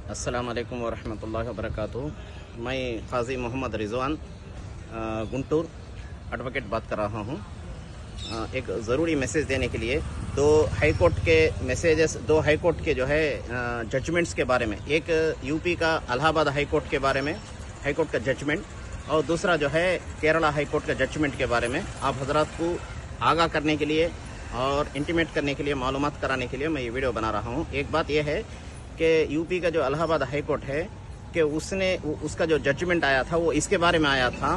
अस्सलाम वालेकुम वरहमतुल्लाहि वबरकातुहू। मैं काजी मोहम्मद रिजवान गुंटूर एडवोकेट बात कर रहा हूँ। एक ज़रूरी मैसेज देने के लिए दो हाई कोर्ट के मैसेजेस, दो हाई कोर्ट के जो है जजमेंट्स के बारे में, एक यूपी का इलाहाबाद हाई कोर्ट के बारे में हाई कोर्ट का जजमेंट, और दूसरा जो है केरला हाई कोर्ट का जजमेंट के बारे में आप हजरात को आगाह करने के लिए और इंटीमेट करने के लिए, मालूमात कराने के लिए मैं ये वीडियो बना रहा हूँ। एक बात यह है कि यूपी का जो इलाहाबाद हाई कोर्ट है कि उसका जो जजमेंट आया था वो इसके बारे में आया था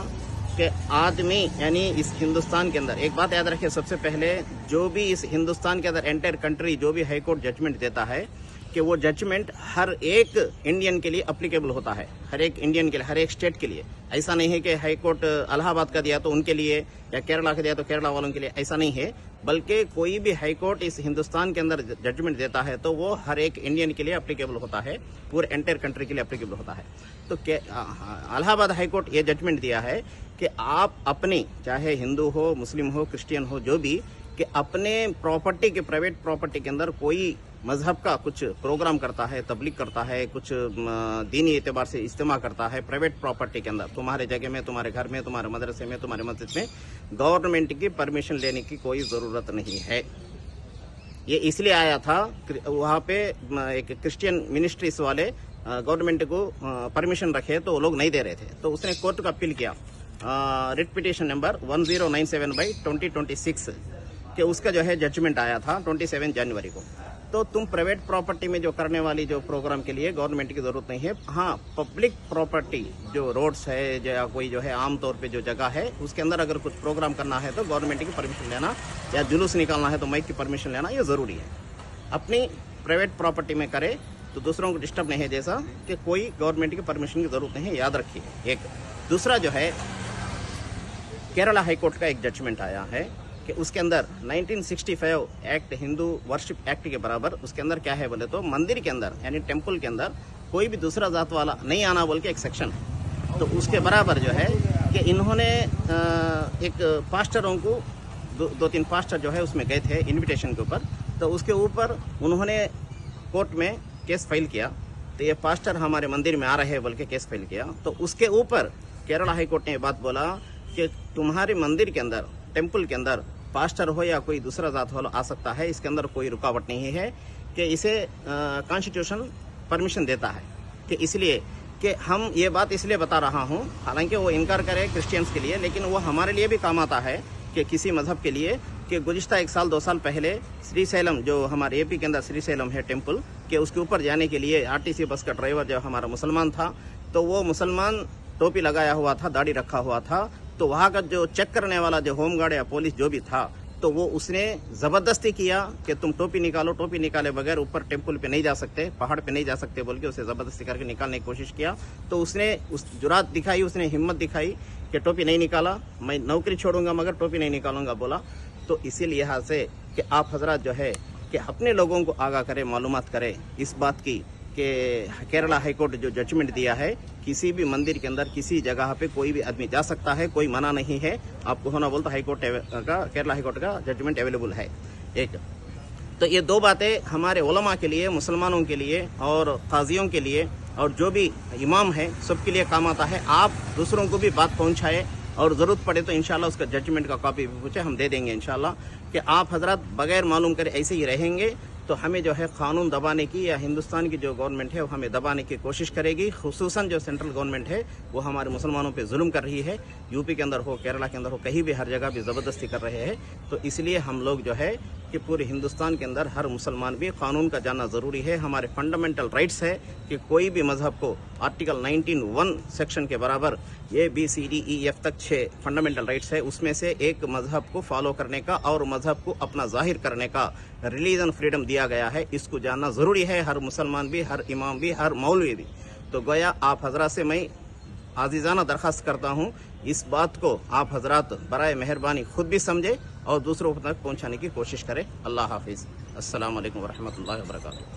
कि आदमी यानी इस हिंदुस्तान के अंदर, एक बात याद रखिए सबसे पहले, जो भी इस हिंदुस्तान के अंदर एंटायर कंट्री जो भी हाई कोर्ट जजमेंट देता है कि वो जजमेंट हर एक इंडियन के लिए अप्लीकेबल होता है, हर एक इंडियन के लिए, हर एक स्टेट के लिए। ऐसा नहीं है कि हाई कोर्ट इलाहाबाद का दिया तो उनके लिए या केरला का दिया तो केरला वालों के लिए, ऐसा नहीं है। बल्कि कोई भी हाई कोर्ट इस हिंदुस्तान के अंदर जजमेंट देता है तो वो हर एक इंडियन के लिए अप्लीकेबल होता है, पूरे एंटायर कंट्री के लिए अप्लीकेबल होता है। तो इलाहाबाद हाई कोर्ट ये जजमेंट दिया है कि आप अपनी, चाहे हिंदू हो, मुस्लिम हो, क्रिश्चियन हो, जो भी, कि अपने प्रॉपर्टी के, प्राइवेट प्रॉपर्टी के अंदर कोई मजहब का कुछ प्रोग्राम करता है, तबलीग करता है, कुछ दीनी एतबार से इज्तिमा करता है प्राइवेट प्रॉपर्टी के अंदर, तुम्हारे जगह में, तुम्हारे घर में, तुम्हारे मदरसे में, तुम्हारे मस्जिद में, गवर्नमेंट की परमिशन लेने की कोई ज़रूरत नहीं है। ये इसलिए आया था, वहाँ पे एक क्रिश्चियन मिनिस्ट्रीज वाले गवर्नमेंट को परमिशन रखे तो वो लोग नहीं दे रहे थे, तो उसने कोर्ट को अपील किया, रिट पिटीशन नंबर 1097/2026 कि उसका जो है जजमेंट आया था 27 जनवरी को। तो तुम प्राइवेट प्रॉपर्टी में जो करने वाली जो प्रोग्राम के लिए गवर्नमेंट की जरूरत नहीं है। हाँ, पब्लिक प्रॉपर्टी जो रोड्स है या कोई जो है आम तौर पे जो जगह है उसके अंदर अगर कुछ प्रोग्राम करना है तो गवर्नमेंट की परमिशन लेना, या जुलूस निकालना है तो माइक की परमिशन लेना, ये ज़रूरी है। अपनी प्राइवेट प्रॉपर्टी में करे तो दूसरों को डिस्टर्ब नहीं है, जैसा कि कोई गवर्नमेंट की परमिशन की जरूरत नहीं है, याद रखिए। एक दूसरा जो है केरला हाई कोर्ट का एक जजमेंट आया है कि उसके अंदर 1965 एक्ट, हिंदू वर्शिप एक्ट के बराबर, उसके अंदर क्या है बोले तो मंदिर के अंदर यानी टेम्पल के अंदर कोई भी दूसरा जात वाला नहीं आना बोल के एक सेक्शन है। तो उसके बराबर जो है कि इन्होंने एक पास्टरों को, दो तीन पास्टर जो है उसमें गए थे इनविटेशन के ऊपर, तो उसके ऊपर उन्होंने कोर्ट में केस फाइल किया। तो ये पास्टर हमारे मंदिर में आ रहे हैं बोल के केस फाइल किया। तो उसके ऊपर केरला हाई कोर्ट ने ये बात बोला कि तुम्हारे मंदिर के अंदर, टेम्पल के अंदर पास्टर हो या कोई दूसरा जात वाला आ सकता है, इसके अंदर कोई रुकावट नहीं है, कि इसे कॉन्स्टिट्यूशन परमिशन देता है। कि इसलिए कि हम ये बात इसलिए बता रहा हूँ, हालांकि वो इनकार करे क्रिश्चियंस के लिए, लेकिन वो हमारे लिए भी काम आता है कि किसी मजहब के लिए, कि गुज़िश्ता 1 साल 2 साल पहले श्रीशैलम, जो हमारे एपी के अंदर श्रीशैलम है टेम्पल, कि उसके ऊपर जाने के लिए आरटीसी बस का ड्राइवर जो हमारा मुसलमान था, तो वो मुसलमान टोपी लगाया हुआ था, दाढ़ी रखा हुआ था, तो वहाँ का जो चेक करने वाला जो होमगार्ड या पुलिस जो भी था, तो वो उसने ज़बरदस्ती किया कि तुम टोपी निकालो, टोपी निकाले बगैर ऊपर टेम्पल पे नहीं जा सकते, पहाड़ पे नहीं जा सकते बोल के उसे ज़बरदस्ती करके निकालने की कोशिश किया। तो उसने उस जुरात दिखाई, उसने हिम्मत दिखाई कि टोपी नहीं निकाला, मैं नौकरी छोड़ूंगा मगर टोपी नहीं निकालूंगा बोला। तो इसी लिहाज से कि आप हजरात जो है कि अपने लोगों को आगाह करें, मालूमात करें इस बात की कि केरला हाई कोर्ट जो जजमेंट दिया है, किसी भी मंदिर के अंदर किसी जगह पे कोई भी आदमी जा सकता है, कोई मना नहीं है। आपको होना बोलता हाई कोर्ट का, केरला हाई कोर्ट का जजमेंट अवेलेबल है। एक तो ये दो बातें हमारे उलमा के लिए, मुसलमानों के लिए और काजियों के लिए और जो भी इमाम है सबके लिए काम आता है। आप दूसरों को भी बात पहुंचाए और ज़रूरत पड़े तो इंशाल्लाह उसका जजमेंट का कॉपी भी पूछे, हम दे देंगे इंशाल्लाह। कि आप हजरत बगैर मालूम करे ऐसे ही रहेंगे तो हमें जो है कानून दबाने की, या हिंदुस्तान की जो गवर्नमेंट है वो हमें दबाने की कोशिश करेगी। खुसूसन जो सेंट्रल गवर्नमेंट है वो हमारे मुसलमानों पे जुल्म कर रही है, यूपी के अंदर हो, केरला के अंदर हो, कहीं भी हर जगह भी ज़बरदस्ती कर रहे हैं। तो इसलिए हम लोग जो है कि पूरे हिंदुस्तान के अंदर हर मुसलमान भी कानून का जानना ज़रूरी है। हमारे फंडामेंटल राइट्स है कि कोई भी मजहब को आर्टिकल 19(1) सेक्शन के बराबर ABCDEF तक 6 फंडामेंटल राइट्स है, उसमें से एक मजहब को फॉलो करने का और मजहब को अपना जाहिर करने का रिलीजन फ्रीडम दिया गया है। इसको जानना ज़रूरी है, हर मुसलमान भी, हर इमाम भी, हर मौलवी भी। तो गोया आप हजरात से मैं आजीज़ाना दरख्वास्त करता हूँ, इस बात को आप हजरात बराए मेहरबानी खुद भी समझे और दूसरों तक पहुँचाने की कोशिश करें। अल्लाह हाफिज़। अस्सलाम वालेकुम वरहमतुल्लाहि वबरकातुहू।